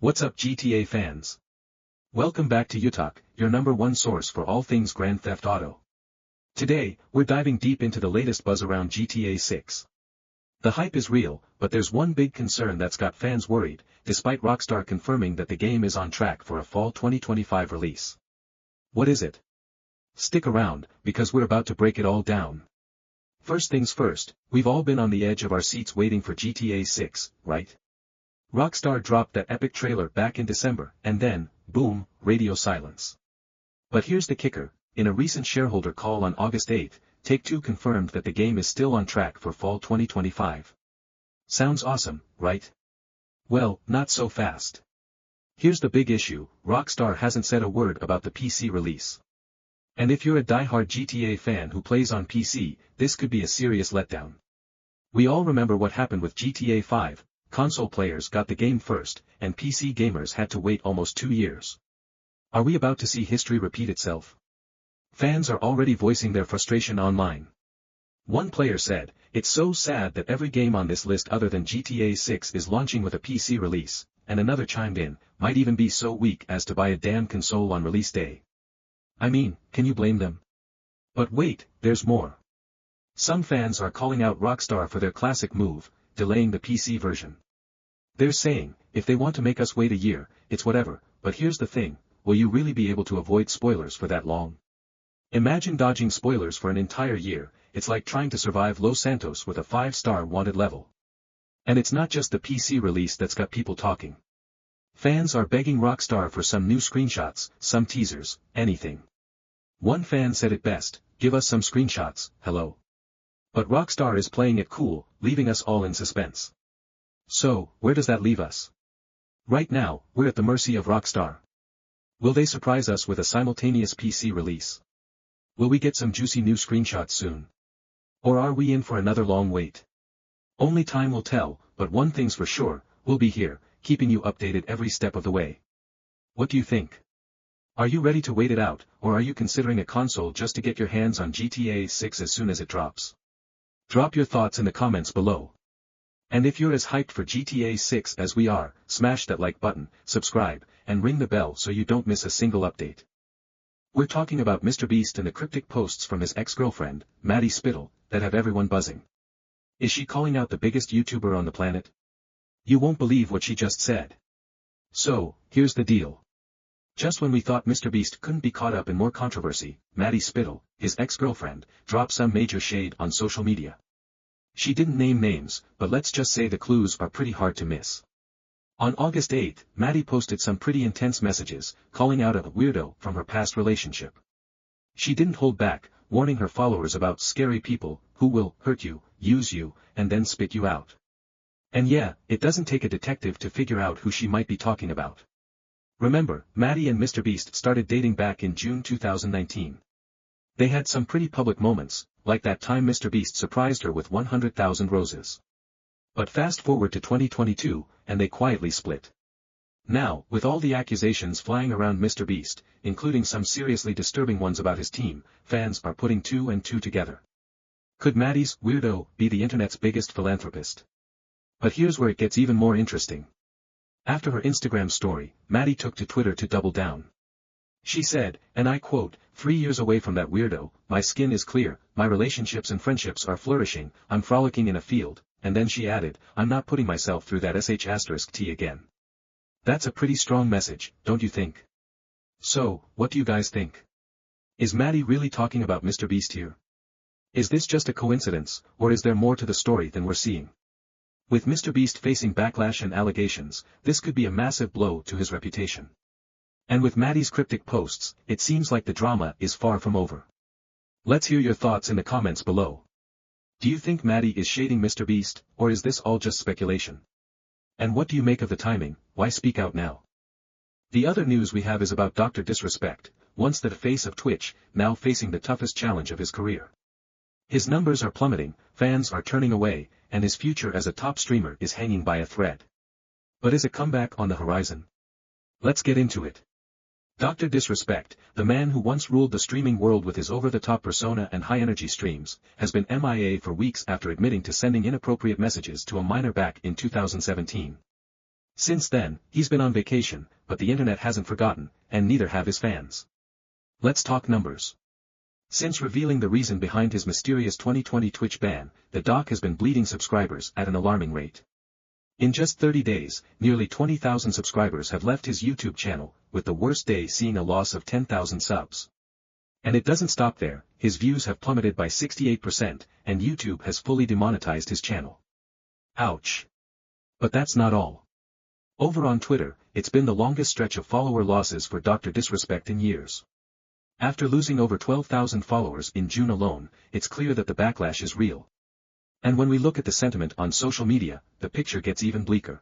What's up GTA fans? Welcome back to UTalk, your #1 source for all things Grand Theft Auto. Today, we're diving deep into the latest buzz around GTA 6. The hype is real, but there's one big concern that's got fans worried, despite Rockstar confirming that the game is on track for a fall 2025 release. What is it? Stick around, because we're about to break it all down. First things first, we've all been on the edge of our seats waiting for GTA 6, right? Rockstar dropped that epic trailer back in December, and then, boom, radio silence. But here's the kicker, in a recent shareholder call on August 8, Take-Two confirmed that the game is still on track for fall 2025. Sounds awesome, right? Well, not so fast. Here's the big issue, Rockstar hasn't said a word about the PC release. And if you're a diehard GTA fan who plays on PC, this could be a serious letdown. We all remember what happened with GTA 5, console players got the game first, and PC gamers had to wait almost 2 years. Are we about to see history repeat itself? Fans are already voicing their frustration online. One player said, "It's so sad that every game on this list other than GTA 6 is launching with a PC release," and another chimed in, "Might even be so weak as to buy a damn console on release day." I mean, can you blame them? But wait, there's more. Some fans are calling out Rockstar for their classic move, delaying the PC version. They're saying, if they want to make us wait a year, it's whatever, but here's the thing, will you really be able to avoid spoilers for that long? Imagine dodging spoilers for an entire year, it's like trying to survive Los Santos with a 5-star wanted level. And it's not just the PC release that's got people talking. Fans are begging Rockstar for some new screenshots, some teasers, anything. One fan said it best, "Give us some screenshots, hello." But Rockstar is playing it cool, leaving us all in suspense. So, where does that leave us? Right now, we're at the mercy of Rockstar. Will they surprise us with a simultaneous PC release? Will we get some juicy new screenshots soon? Or are we in for another long wait? Only time will tell, but one thing's for sure, we'll be here, keeping you updated every step of the way. What do you think? Are you ready to wait it out, or are you considering a console just to get your hands on GTA 6 as soon as it drops? Drop your thoughts in the comments below. And if you're as hyped for GTA 6 as we are, smash that like button, subscribe, and ring the bell so you don't miss a single update. We're talking about MrBeast and the cryptic posts from his ex-girlfriend, Maddie Spittle, that have everyone buzzing. Is she calling out the biggest YouTuber on the planet? You won't believe what she just said. So, here's the deal. Just when we thought MrBeast couldn't be caught up in more controversy, Maddie Spittle, his ex-girlfriend, dropped some major shade on social media. She didn't name names, but let's just say the clues are pretty hard to miss. On August 8, Maddie posted some pretty intense messages, calling out a weirdo from her past relationship. She didn't hold back, warning her followers about scary people, who will hurt you, use you, and then spit you out. And yeah, it doesn't take a detective to figure out who she might be talking about. Remember, Maddie and MrBeast started dating back in June 2019. They had some pretty public moments, like that time MrBeast surprised her with 100,000 roses. But fast forward to 2022, and they quietly split. Now, with all the accusations flying around MrBeast, including some seriously disturbing ones about his team, fans are putting 2 and 2 together. Could Maddie's weirdo be the internet's biggest philanthropist? But here's where it gets even more interesting. After her Instagram story, Maddie took to Twitter to double down. She said, and I quote, 3 years away from that weirdo, my skin is clear, my relationships and friendships are flourishing, I'm frolicking in a field, and then she added, I'm not putting myself through that *T again. That's a pretty strong message, don't you think? So, what do you guys think? Is Maddie really talking about MrBeast here? Is this just a coincidence, or is there more to the story than we're seeing? With MrBeast facing backlash and allegations, this could be a massive blow to his reputation. And with Maddie's cryptic posts, it seems like the drama is far from over. Let's hear your thoughts in the comments below. Do you think Maddie is shading MrBeast, or is this all just speculation? And what do you make of the timing? Why speak out now? The other news we have is about Dr. Disrespect, once the face of Twitch, now facing the toughest challenge of his career. His numbers are plummeting, fans are turning away, and his future as a top streamer is hanging by a thread. But is a comeback on the horizon? Let's get into it. Dr. Disrespect, the man who once ruled the streaming world with his over-the-top persona and high-energy streams, has been MIA for weeks after admitting to sending inappropriate messages to a minor back in 2017. Since then, he's been on vacation, but the internet hasn't forgotten, and neither have his fans. Let's talk numbers. Since revealing the reason behind his mysterious 2020 Twitch ban, the doc has been bleeding subscribers at an alarming rate. In just 30 days, nearly 20,000 subscribers have left his YouTube channel, with the worst day seeing a loss of 10,000 subs. And it doesn't stop there, his views have plummeted by 68%, and YouTube has fully demonetized his channel. Ouch. But that's not all. Over on Twitter, it's been the longest stretch of follower losses for Dr. Disrespect in years. After losing over 12,000 followers in June alone, it's clear that the backlash is real. And when we look at the sentiment on social media, the picture gets even bleaker.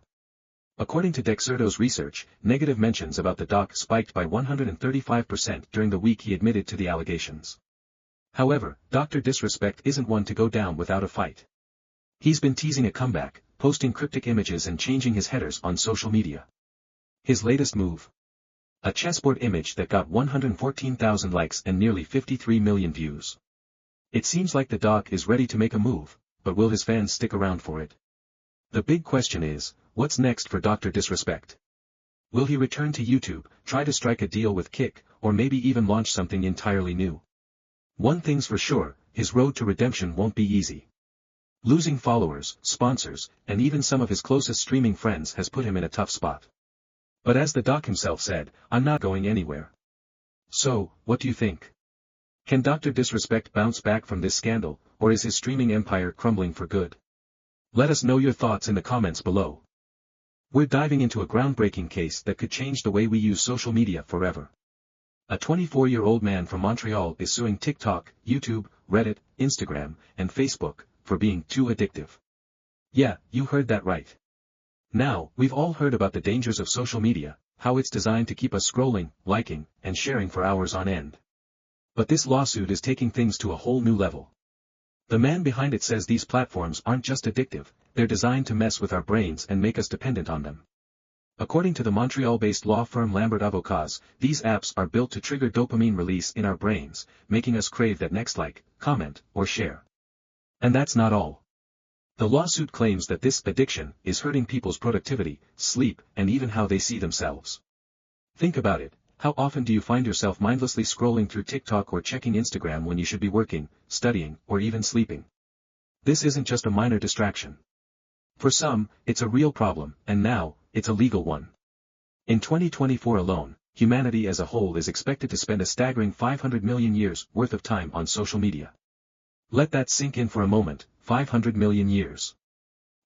According to Dexerto's research, negative mentions about the doc spiked by 135% during the week he admitted to the allegations. However, Dr. Disrespect isn't one to go down without a fight. He's been teasing a comeback, posting cryptic images and changing his headers on social media. His latest move? A chessboard image that got 114,000 likes and nearly 53 million views. It seems like the doc is ready to make a move, but will his fans stick around for it? The big question is, what's next for Dr. Disrespect? Will he return to YouTube, try to strike a deal with Kick, or maybe even launch something entirely new? One thing's for sure, his road to redemption won't be easy. Losing followers, sponsors, and even some of his closest streaming friends has put him in a tough spot. But as the doc himself said, "I'm not going anywhere." So, what do you think? Can Dr. Disrespect bounce back from this scandal, or is his streaming empire crumbling for good? Let us know your thoughts in the comments below. We're diving into a groundbreaking case that could change the way we use social media forever. A 24-year-old man from Montreal is suing TikTok, YouTube, Reddit, Instagram, and Facebook for being too addictive. Yeah, you heard that right. Now, we've all heard about the dangers of social media, how it's designed to keep us scrolling, liking, and sharing for hours on end. But this lawsuit is taking things to a whole new level. The man behind it says these platforms aren't just addictive, they're designed to mess with our brains and make us dependent on them. According to the Montreal-based law firm Lambert Avocats, these apps are built to trigger dopamine release in our brains, making us crave that next like, comment, or share. And that's not all. The lawsuit claims that this addiction is hurting people's productivity, sleep, and even how they see themselves. Think about it, how often do you find yourself mindlessly scrolling through TikTok or checking Instagram when you should be working, studying, or even sleeping? This isn't just a minor distraction. For some, it's a real problem, and now, it's a legal one. In 2024 alone, humanity as a whole is expected to spend a staggering 500 million years worth of time on social media. Let that sink in for a moment, 500 million years.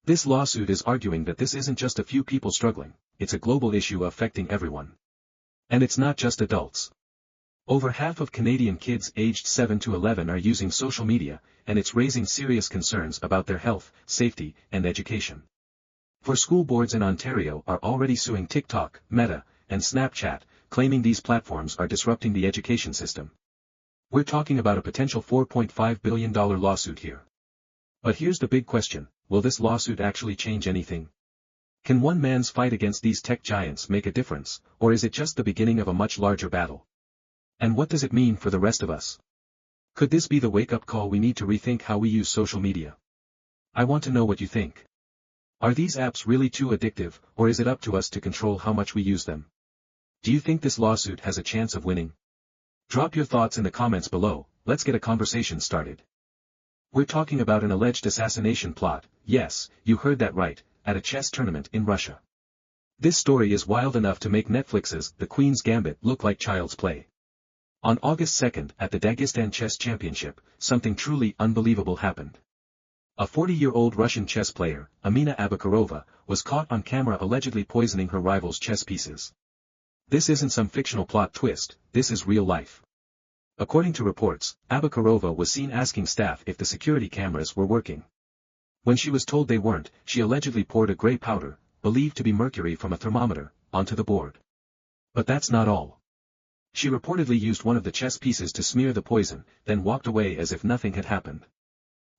This lawsuit is arguing that this isn't just a few people struggling, it's a global issue affecting everyone. And it's not just adults. Over half of Canadian kids aged 7 to 11 are using social media, and it's raising serious concerns about their health, safety, and education. For school boards in Ontario are already suing TikTok, Meta, and Snapchat, claiming these platforms are disrupting the education system. We're talking about a potential $4.5 billion lawsuit here. But here's the big question, will this lawsuit actually change anything? Can one man's fight against these tech giants make a difference, or is it just the beginning of a much larger battle? And what does it mean for the rest of us? Could this be the wake-up call we need to rethink how we use social media? I want to know what you think. Are these apps really too addictive, or is it up to us to control how much we use them? Do you think this lawsuit has a chance of winning? Drop your thoughts in the comments below, let's get a conversation started. We're talking about an alleged assassination plot, yes, you heard that right, at a chess tournament in Russia. This story is wild enough to make Netflix's The Queen's Gambit look like child's play. On August 2nd, at the Dagestan Chess Championship, something truly unbelievable happened. A 40-year-old Russian chess player, Amina Abakarova, was caught on camera allegedly poisoning her rival's chess pieces. This isn't some fictional plot twist, this is real life. According to reports, Abakarova was seen asking staff if the security cameras were working. When she was told they weren't, she allegedly poured a gray powder, believed to be mercury from a thermometer, onto the board. But that's not all. She reportedly used one of the chess pieces to smear the poison, then walked away as if nothing had happened.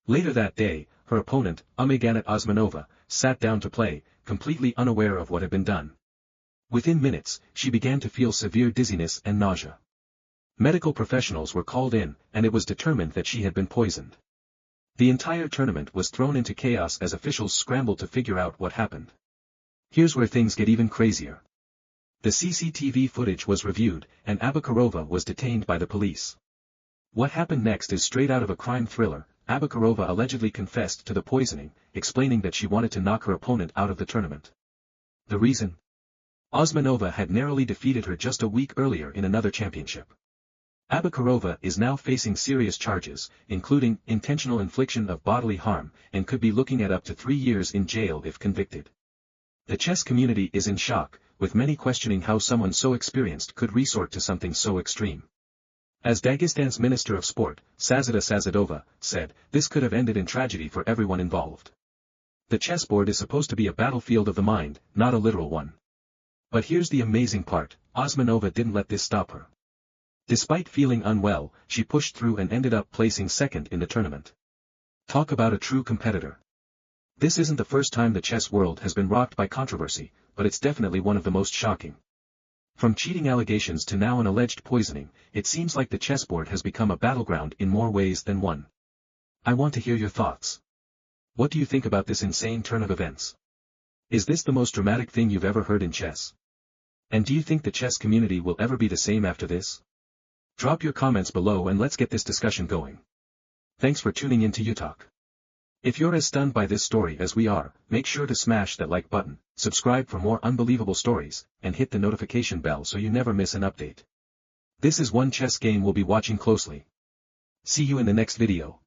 Later that day, her opponent, Umaghanat Osmanova, sat down to play, completely unaware of what had been done. Within minutes, she began to feel severe dizziness and nausea. Medical professionals were called in, and it was determined that she had been poisoned. The entire tournament was thrown into chaos as officials scrambled to figure out what happened. Here's where things get even crazier. The CCTV footage was reviewed, and Abakarova was detained by the police. What happened next is straight out of a crime thriller. Abakarova allegedly confessed to the poisoning, explaining that she wanted to knock her opponent out of the tournament. The reason? Osmanova had narrowly defeated her just a week earlier in another championship. Abakarova is now facing serious charges, including intentional infliction of bodily harm, and could be looking at up to 3 years in jail if convicted. The chess community is in shock, with many questioning how someone so experienced could resort to something so extreme. As Dagestan's Minister of Sport, Sazida Sazadova, said, this could have ended in tragedy for everyone involved. The chessboard is supposed to be a battlefield of the mind, not a literal one. But here's the amazing part, Osmanova didn't let this stop her. Despite feeling unwell, she pushed through and ended up placing second in the tournament. Talk about a true competitor. This isn't the first time the chess world has been rocked by controversy, but it's definitely one of the most shocking. From cheating allegations to now an alleged poisoning, it seems like the chessboard has become a battleground in more ways than one. I want to hear your thoughts. What do you think about this insane turn of events? Is this the most dramatic thing you've ever heard in chess? And do you think the chess community will ever be the same after this? Drop your comments below and let's get this discussion going. Thanks for tuning in to UTalk. If you're as stunned by this story as we are, make sure to smash that like button, subscribe for more unbelievable stories, and hit the notification bell so you never miss an update. This is one chess game we'll be watching closely. See you in the next video.